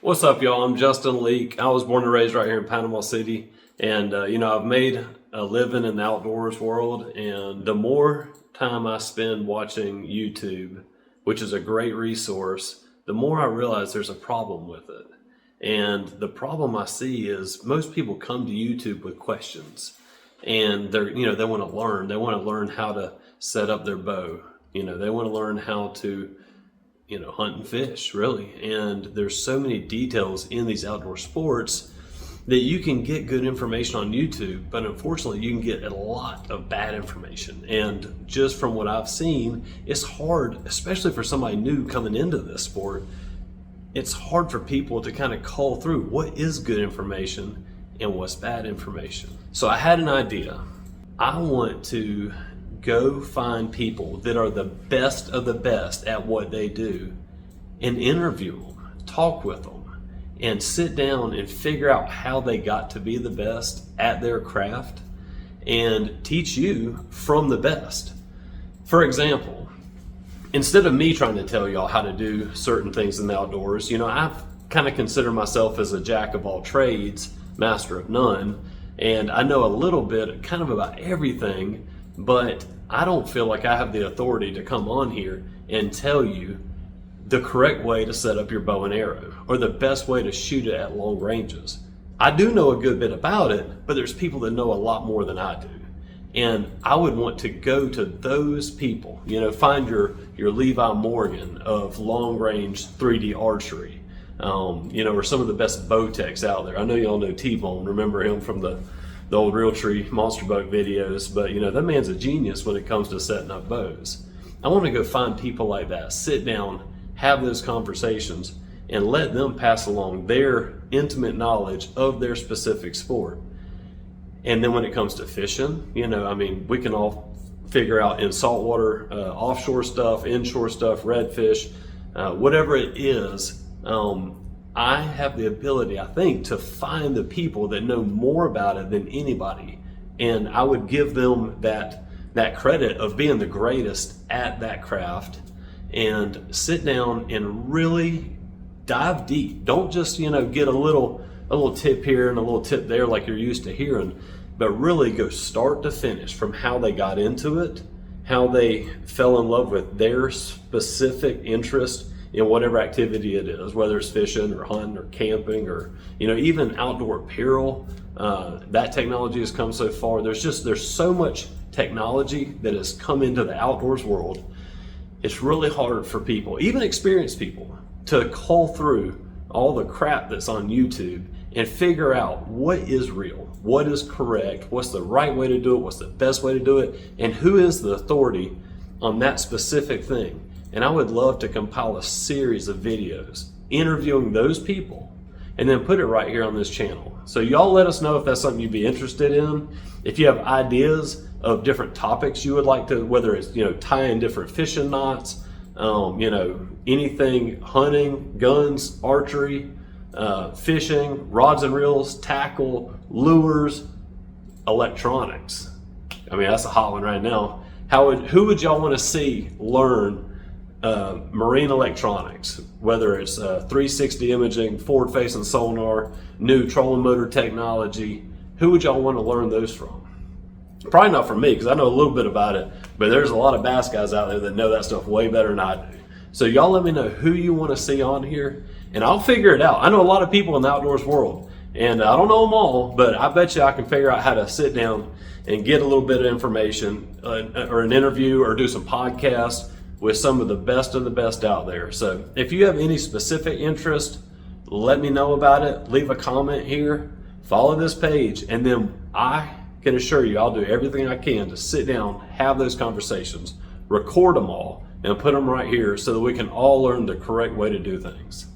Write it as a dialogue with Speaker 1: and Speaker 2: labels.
Speaker 1: What's up, y'all? I'm Justin Leake. I was born and raised right here in Panama City, and I've made a living in the outdoors world, and the more time I spend watching YouTube, which is a great resource, the more I realize there's a problem with it. And the problem I see is most people come to YouTube with questions, and they want to learn. They want to learn how to set up their bow. They want to learn how to hunt and fish, really. And there's so many details in these outdoor sports that you can get good information on YouTube, but unfortunately you can get a lot of bad information. And just from what I've seen, it's hard, especially for somebody new coming into this sport, it's hard for people to kind of cull through what is good information and what's bad information. So I had an idea. I want to go find people that are the best of the best at what they do and interview them, talk with them, and sit down and figure out how they got to be the best at their craft and teach you from the best. For example, instead of me trying to tell y'all how to do certain things in the outdoors, I kind of consider myself as a jack of all trades, master of none, and I know a little bit kind of about everything, but I don't feel like I have the authority to come on here and tell you the correct way to set up your bow and arrow or the best way to shoot it at long ranges. I do know a good bit about it, but there's people that know a lot more than I do. And I would want to go to those people, find your Levi Morgan of long range 3D archery, or some of the best bow techs out there. I know y'all know T-Bone, remember him from the old Realtree monster boat videos, but that man's a genius when it comes to setting up bows. I want to go find people like that, sit down, have those conversations, and let them pass along their intimate knowledge of their specific sport. And then when it comes to fishing, we can all figure out in saltwater, offshore stuff, inshore stuff, redfish, whatever it is, I have the ability, I think, to find the people that know more about it than anybody. And I would give them that credit of being the greatest at that craft and sit down and really dive deep. Don't just, get a little tip here and a little tip there like you're used to hearing, but really go start to finish from how they got into it, how they fell in love with their specific interest in whatever activity it is, whether it's fishing or hunting or camping or even outdoor apparel. That technology has come so far. There's so much technology that has come into the outdoors world. It's really hard for people, even experienced people, to cull through all the crap that's on YouTube and figure out what is real, what is correct, what's the right way to do it, what's the best way to do it, and who is the authority on that specific thing. And I would love to compile a series of videos interviewing those people and then put it right here on this channel. So y'all let us know if that's something you'd be interested in. If you have ideas of different topics you would like to, whether it's, tying different fishing knots, anything, hunting, guns, archery, fishing, rods and reels, tackle, lures, electronics. That's a hot one right now. Who would y'all want to see learn marine electronics, whether it's 360 imaging, forward-facing sonar, new trolling motor technology? Who would y'all want to learn those from? Probably not from me, because I know a little bit about it, but there's a lot of bass guys out there that know that stuff way better than I do. So y'all let me know who you want to see on here, and I'll figure it out. I know a lot of people in the outdoors world, and I don't know them all, but I bet you I can figure out how to sit down and get a little bit of information or an interview or do some podcasts with some of the best out there. So if you have any specific interest, let me know about it. Leave a comment here, follow this page, and then I can assure you I'll do everything I can to sit down, have those conversations, record them all, and put them right here so that we can all learn the correct way to do things.